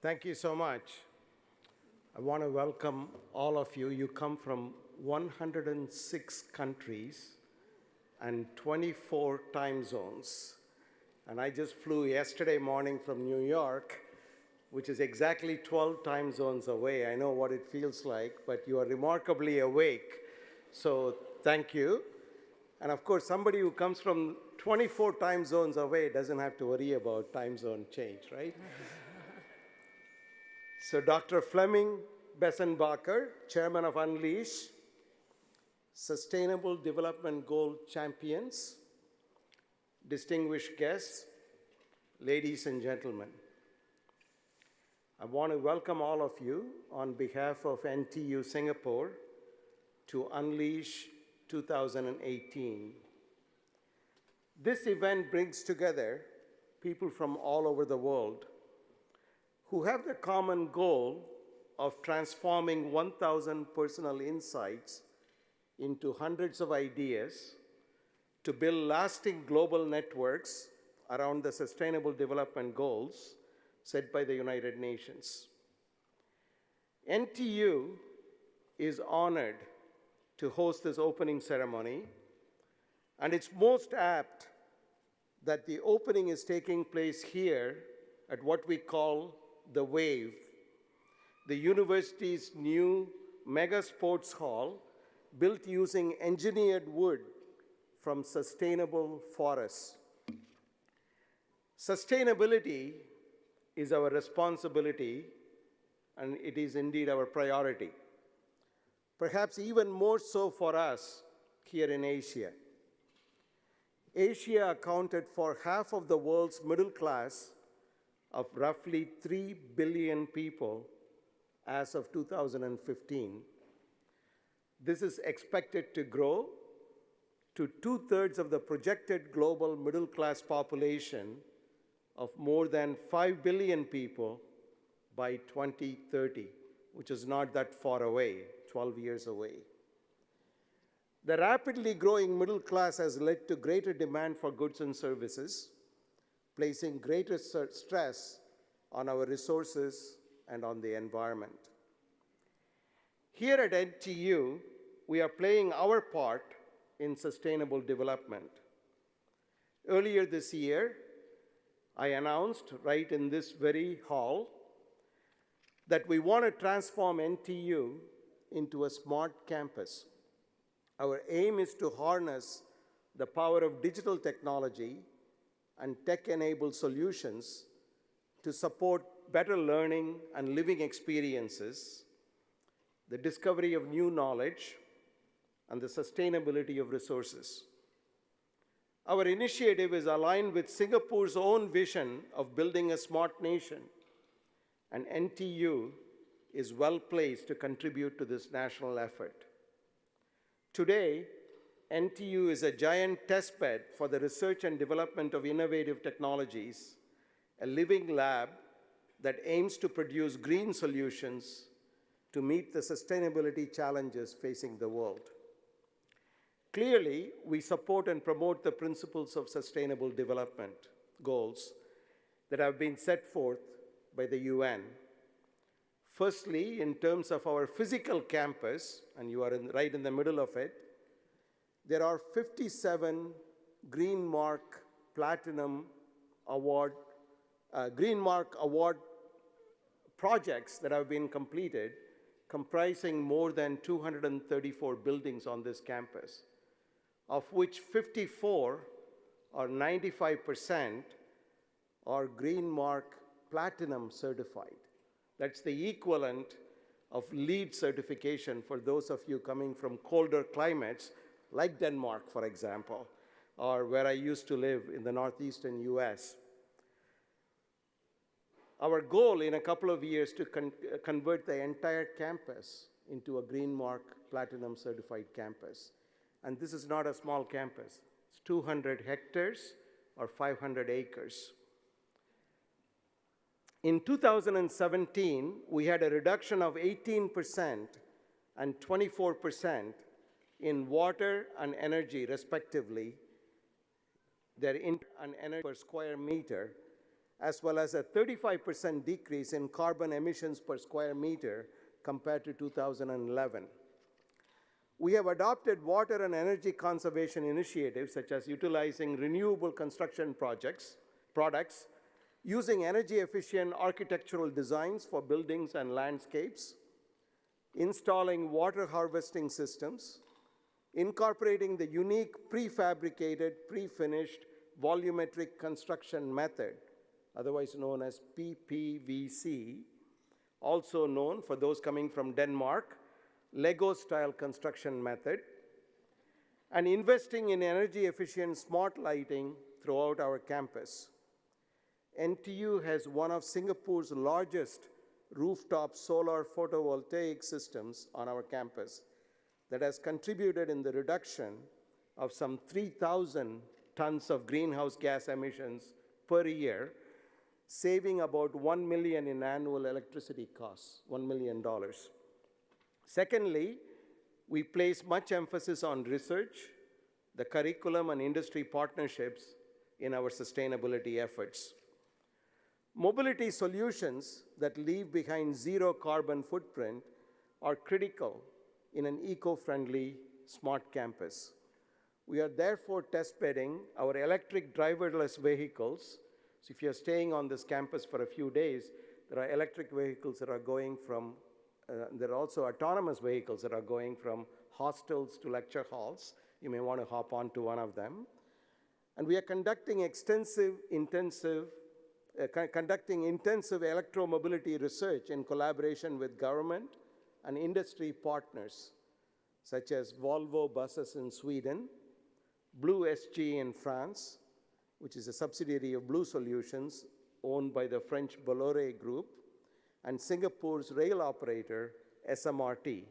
Thank you so much. I want to welcome all of you. You come from 106 countries and 24 time zones. And I just flew yesterday morning from New York, which is exactly 12 time zones away. I know what it feels like, but you are remarkably awake. So thank you. And of course, somebody who comes from 24 time zones away doesn't have to worry about time zone change, right? So Dr. Fleming Bessenbacher, Chairman of Unleash, Sustainable Development Goal champions, distinguished guests, ladies and gentlemen. I want to welcome all of you on behalf of NTU Singapore to Unleash 2018. This event brings together people from all over the world who have the common goal of transforming 1,000 personal insights into hundreds of ideas to build lasting global networks around the Sustainable Development Goals set by the United Nations. NTU is honored to host this opening ceremony, and it's most apt that the opening is taking place here at what we call the Wave, the university's new mega sports hall built using engineered wood from sustainable forests. Sustainability is our responsibility, and it is indeed our priority. Perhaps even more so for us here in Asia. Asia accounted for half of the world's middle class of roughly 3 billion people as of 2015. This is expected to grow to 2/3 of the projected global middle class population of more than 5 billion people by 2030, which is not that far away, 12 years away. The rapidly growing middle class has led to greater demand for goods and services, placing greater stress on our resources and on the environment. Here at NTU, we are playing our part in sustainable development. Earlier this year, I announced right in this very hall that we want to transform NTU into a smart campus. Our aim is to harness the power of digital technology and tech-enabled solutions to support better learning and living experiences, the discovery of new knowledge, and the sustainability of resources. Our initiative is aligned with Singapore's own vision of building a smart nation, and NTU is well placed to contribute to this national effort. Today, NTU is a giant testbed for the research and development of innovative technologies, a living lab that aims to produce green solutions to meet the sustainability challenges facing the world. Clearly, we support and promote the principles of sustainable development goals that have been set forth by the UN. Firstly, in terms of our physical campus, and you are right in the middle of it, there are 57 Green Mark Platinum Award, Green Mark Award projects that have been completed, comprising more than 234 buildings on this campus, of which 54 or 95% are Green Mark Platinum certified. That's the equivalent of LEED certification for those of you coming from colder climates, like Denmark, for example, or where I used to live in the northeastern US. Our goal in a couple of years to convert the entire campus into a Green Mark Platinum certified campus. And this is not a small campus. It's 200 hectares or 500 acres. In 2017, we had a reduction of 18% and 24% in water and energy, respectively, their energy per square meter, as well as a 35% decrease in carbon emissions per square meter compared to 2011. We have adopted water and energy conservation initiatives such as utilizing renewable construction products, using energy-efficient architectural designs for buildings and landscapes, installing water harvesting systems, incorporating the unique prefabricated, pre-finished volumetric construction method, otherwise known as PPVC, also known, for those coming from Denmark, Lego-style construction method, and investing in energy-efficient smart lighting throughout our campus. NTU has one of Singapore's largest rooftop solar photovoltaic systems on our campus that has contributed in the reduction of some 3,000 tons of greenhouse gas emissions per year, saving about $1 million in annual electricity costs, $1 million. Secondly, we place much emphasis on research, the curriculum, and industry partnerships in our sustainability efforts. Mobility solutions that leave behind zero carbon footprint are critical in an eco-friendly smart campus. We are therefore test-bedding our electric driverless vehicles. So if you're staying on this campus for a few days, there are electric vehicles that are going from there are also autonomous vehicles that are going from hostels to lecture halls. You may want to hop onto one of them. And we are conducting intensive electromobility research in collaboration with government and industry partners, such as Volvo buses in Sweden, Blue SG in France, which is a subsidiary of Blue Solutions, owned by the French Bolloré Group, and Singapore's rail operator, SMRT.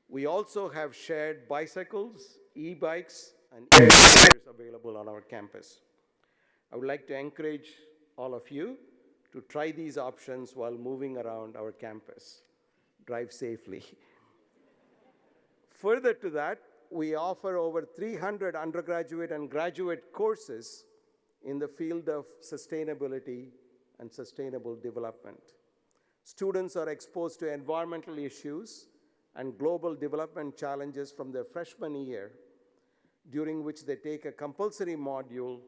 We also have shared bicycles, e-bikes, and e-scooters available on our campus. I would like to encourage all of you to try these options while moving around our campus. Drive safely. Further to that, we offer over 300 undergraduate and graduate courses in the field of sustainability and sustainable development. Students are exposed to environmental issues and global development challenges from their freshman year, during which they take a compulsory module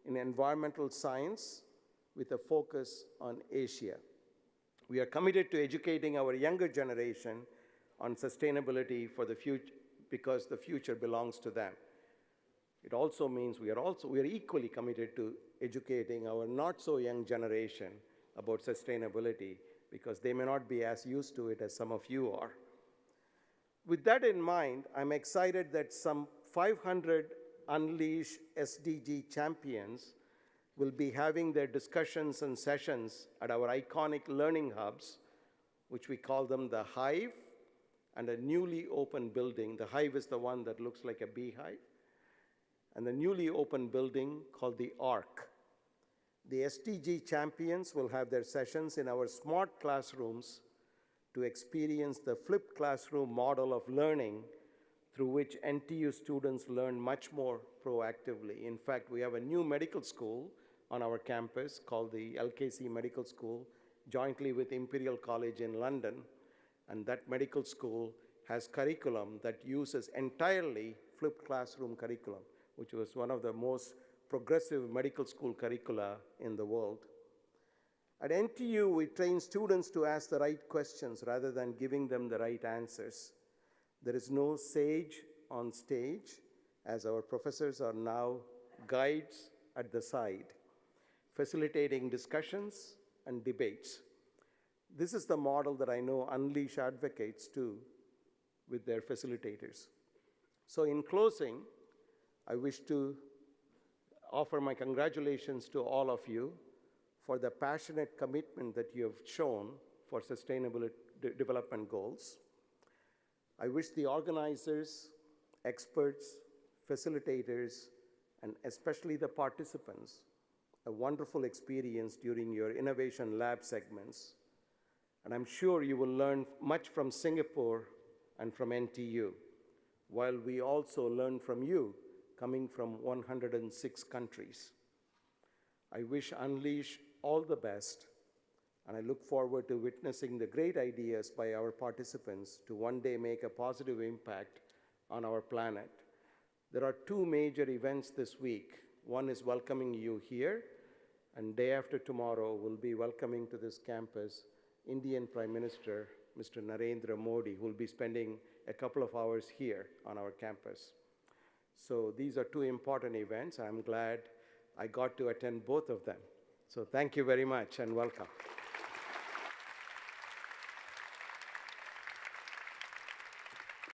in environmental science with a focus on Asia. We are committed to educating our younger generation on sustainability for the future, because the future belongs to them. It also means we are equally committed to educating our not so young generation about sustainability, because they may not be as used to it as some of you are. With that in mind, I'm excited that some 500 Unleash SDG champions will be having their discussions and sessions at our iconic learning hubs, which we call them the Hive, and a newly opened building. The Hive is the one that looks like a beehive, and the newly opened building called the Arc. The SDG champions will have their sessions in our smart classrooms to experience the flipped classroom model of learning, through which NTU students learn much more proactively. In fact, we have a new medical school on our campus called the LKC Medical School, jointly with Imperial College in London. And that medical school has curriculum that uses entirely flipped classroom curriculum, which was one of the most progressive medical school curricula in the world. At NTU, we train students to ask the right questions rather than giving them the right answers. There is no sage on stage, as our professors are now guides at the side, facilitating discussions and debates. This is the model that I know Unleash advocates too with their facilitators. So in closing, I wish to offer my congratulations to all of you for the passionate commitment that you have shown for sustainable development goals. I wish the organizers, experts, facilitators, and especially the participants a wonderful experience during your innovation lab segments. And I'm sure you will learn much from Singapore and from NTU, while we also learn from you, coming from 106 countries. I wish Unleash all the best, and I look forward to witnessing the great ideas by our participants to one day make a positive impact on our planet. There are two major events this week. One is welcoming you here, and day after tomorrow, we'll be welcoming to this campus Indian Prime Minister, Mr. Narendra Modi, who will be spending a couple of hours here on our campus. So these are two important events. I'm glad I got to attend both of them. So thank you very much and welcome.